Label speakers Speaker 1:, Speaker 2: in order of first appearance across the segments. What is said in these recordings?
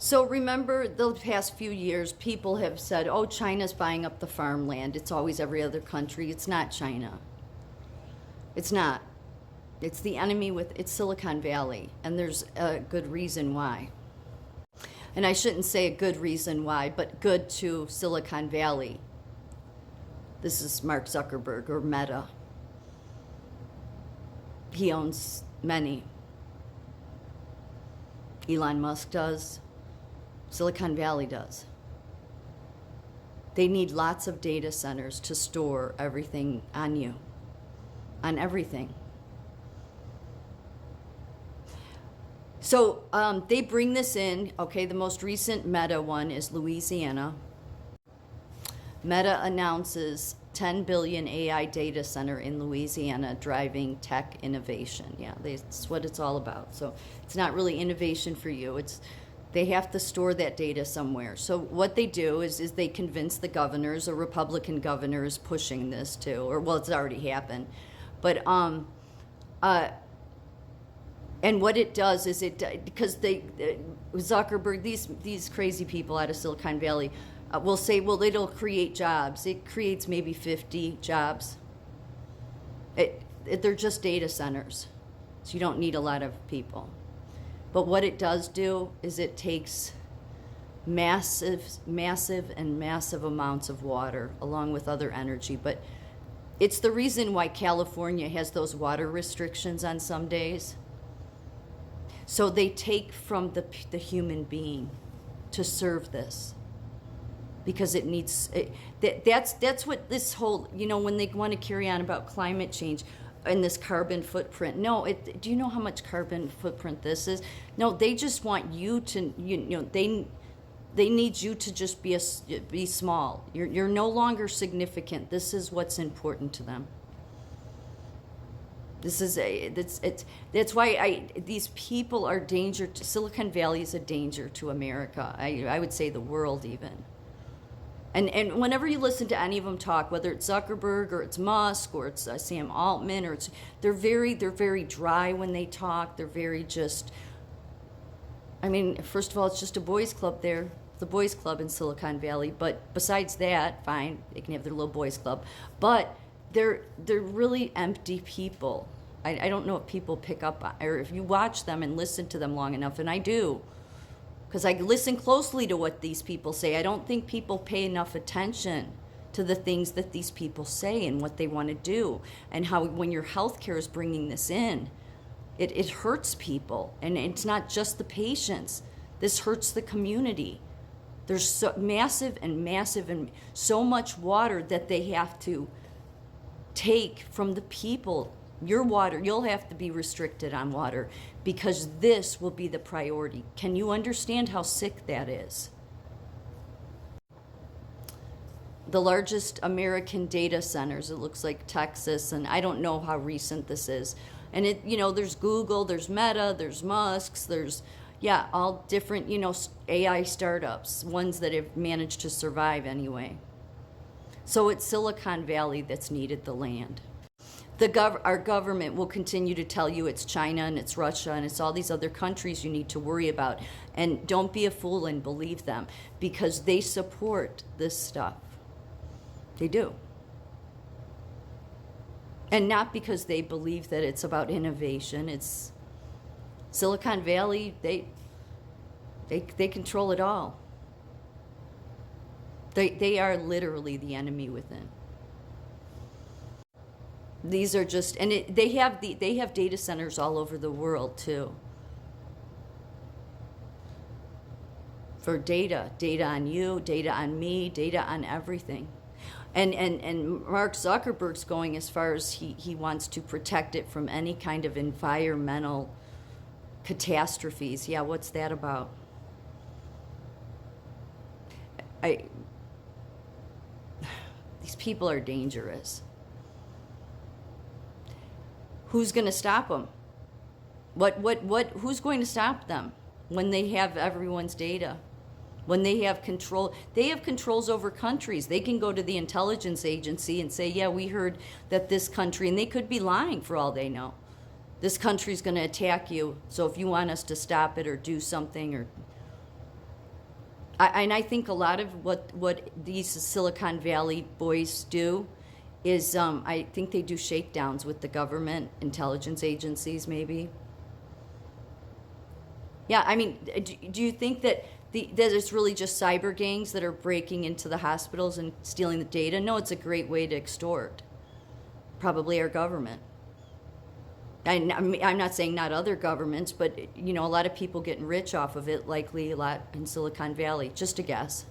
Speaker 1: So remember the past few years, people have said, oh, China's buying up the farmland. It's always every other country. It's not China. It's not. It's the enemy it's Silicon Valley. And there's a good reason why. And I shouldn't say a good reason why, but good to Silicon Valley. This is Mark Zuckerberg, or Meta. He owns many. Elon Musk does. Silicon Valley does. They need lots of data centers to store everything on you, on everything. So they bring this in. Okay, the most recent Meta one is Louisiana. Meta announces 10 billion AI data center in Louisiana driving tech innovation. Yeah, that's what it's all about. So it's not really innovation for you. They have to store that data somewhere. So what they do is they convince the governors, or Republican governors pushing this too, or well, it's already happened. But and what it does is because Zuckerberg, these crazy people out of Silicon Valley will say, well, it'll create jobs. It creates maybe 50 jobs. They're just data centers, so you don't need a lot of people. But what it does do is it takes massive amounts of water along with other energy. But it's the reason why California has those water restrictions on some days. So they take from the human being to serve this, because it needs that's what this whole, when they want to carry on about climate change and this carbon footprint. No, do you know how much carbon footprint this is? No, they just want you to, they need you to just be small. You're no longer significant. This is what's important to them. That's why these people are danger to Silicon Valley is a danger to America. I would say the world even. And whenever you listen to any of them talk, whether it's Zuckerberg or it's Musk or it's Sam Altman, or they're very dry when they talk. They're very just. I mean, first of all, it's just a boys' club there, the boys' club in Silicon Valley. But besides that, fine, they can have their little boys' club. But they're really empty people. I don't know if people pick up on, or if you watch them and listen to them long enough, and I do. Because I listen closely to what these people say. I don't think people pay enough attention to the things that these people say and what they want to do. And how when your healthcare is bringing this in, it hurts people. And it's not just the patients. This hurts the community. There's so massive and so much water that they have to take from the people. Your water, you'll have to be restricted on water, because this will be the priority. Can you understand how sick that is? The largest American data centers, it looks like Texas, and I don't know how recent this is. And there's Google, there's Meta, there's Musk's, there's, all different, AI startups, ones that have managed to survive anyway. So it's Silicon Valley that's needed the land. Our government will continue to tell you it's China and it's Russia and it's all these other countries you need to worry about. And don't be a fool and believe them, because they support this stuff. They do. And not because they believe that it's about innovation. It's Silicon Valley, they control it all. They are literally the enemy within. These are just, and they have data centers all over the world too. For data on you, data on me, data on everything. And Mark Zuckerberg's going as far as he wants to protect it from any kind of environmental catastrophes. Yeah, what's that about? These people are dangerous. Who's going to stop them? Who's going to stop them when they have everyone's data? When they have controls over countries. They can go to the intelligence agency and say, yeah, we heard that this country, and they could be lying for all they know. This country's going to attack you, so if you want us to stop it or do something, or And I think a lot of what these Silicon Valley boys do is I think they do shakedowns with the government, intelligence agencies, maybe. Yeah, I mean, do you think that that it's really just cyber gangs that are breaking into the hospitals and stealing the data? No, it's a great way to extort probably our government. And I'm not saying not other governments, but a lot of people getting rich off of it, likely a lot in Silicon Valley. Just a guess.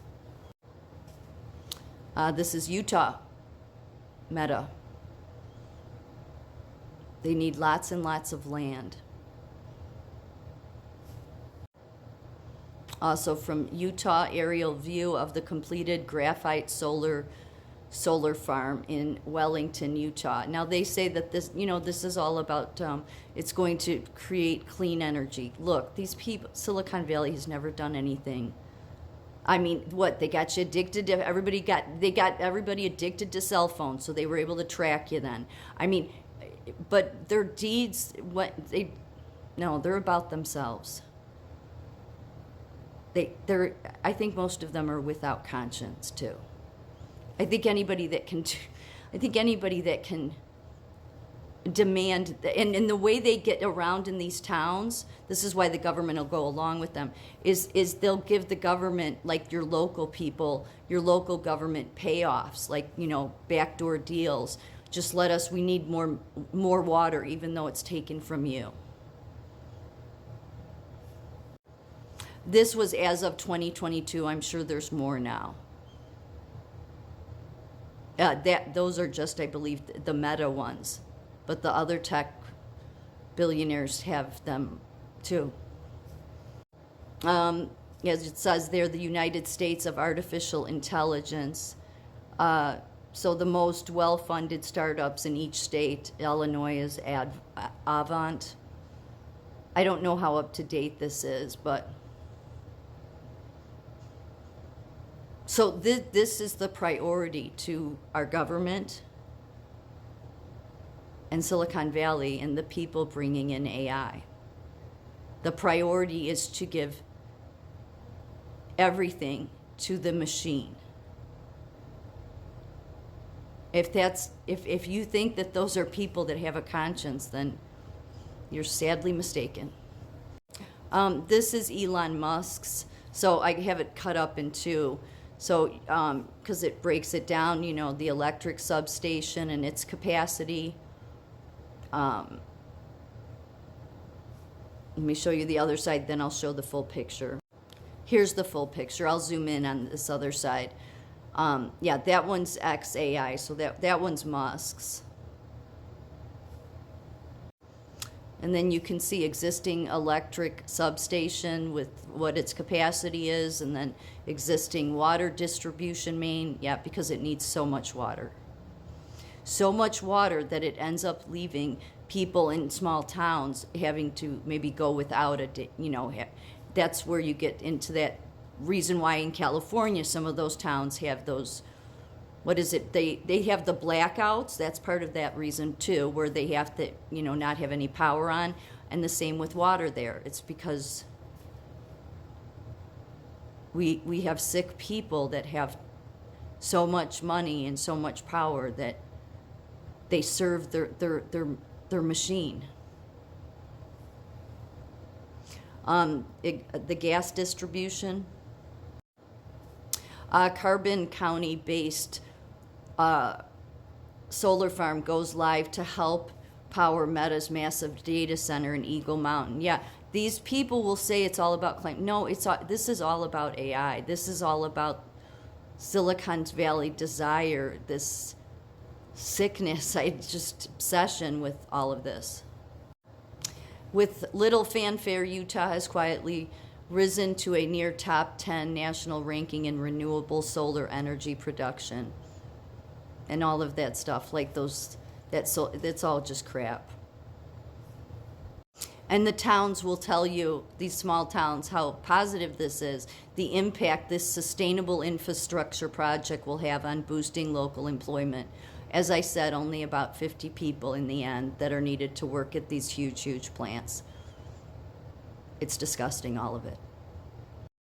Speaker 1: This is Utah, Meta. They need lots and lots of land. Also from Utah, aerial view of the completed graphite solar farm in Wellington, Utah. Now they say that this is all about, it's going to create clean energy. Look, these people, Silicon Valley has never done anything. I mean, what, they got you addicted to, they got everybody addicted to cell phones, so they were able to track you then. I mean, but their deeds, they're about themselves. I think most of them are without conscience too. I think anybody that can demand, and the way they get around in these towns, this is why the government will go along with them, is they'll give the government, like your local people, your local government payoffs, like, backdoor deals. Just we need more water, even though it's taken from you. This was as of 2022. I'm sure there's more now. Those are just, I believe, the Meta ones, but the other tech billionaires have them too. As it says there, the United States of Artificial Intelligence. So the most well-funded startups in each state, Illinois is Avant. I don't know how up to date this is, but so this is the priority to our government and Silicon Valley and the people bringing in AI. The priority is to give everything to the machine. If you think that those are people that have a conscience, then you're sadly mistaken. This is Elon Musk's. So I have it cut up in two. So, because it breaks it down, the electric substation and its capacity. Let me show you the other side, then I'll show the full picture. Here's the full picture. I'll zoom in on this other side. Yeah, that one's XAI, so that one's Musk's. And then you can see existing electric substation with what its capacity is, and then existing water distribution main. Yeah, because it needs so much water. So much water that it ends up leaving people in small towns having to maybe go without that's where you get into that reason why in California some of those towns have those, what is it, they have the blackouts. That's part of that reason too, where they have to not have any power on. And the same with water there. It's because we have sick people that have so much money and so much power that they serve their machine. The gas distribution. Carbon County-based solar farm goes live to help power Meta's massive data center in Eagle Mountain. Yeah, these people will say it's all about climate. No, this is all about AI. This is all about Silicon Valley desire, this sickness, obsession with all of this. With little fanfare, Utah has quietly risen to a near top 10 national ranking in renewable solar energy production. And all of that stuff, like that's all just crap. And the towns will tell you, these small towns, how positive this is, the impact this sustainable infrastructure project will have on boosting local employment. As I said, only about 50 people in the end that are needed to work at these huge, huge plants. It's disgusting, all of it.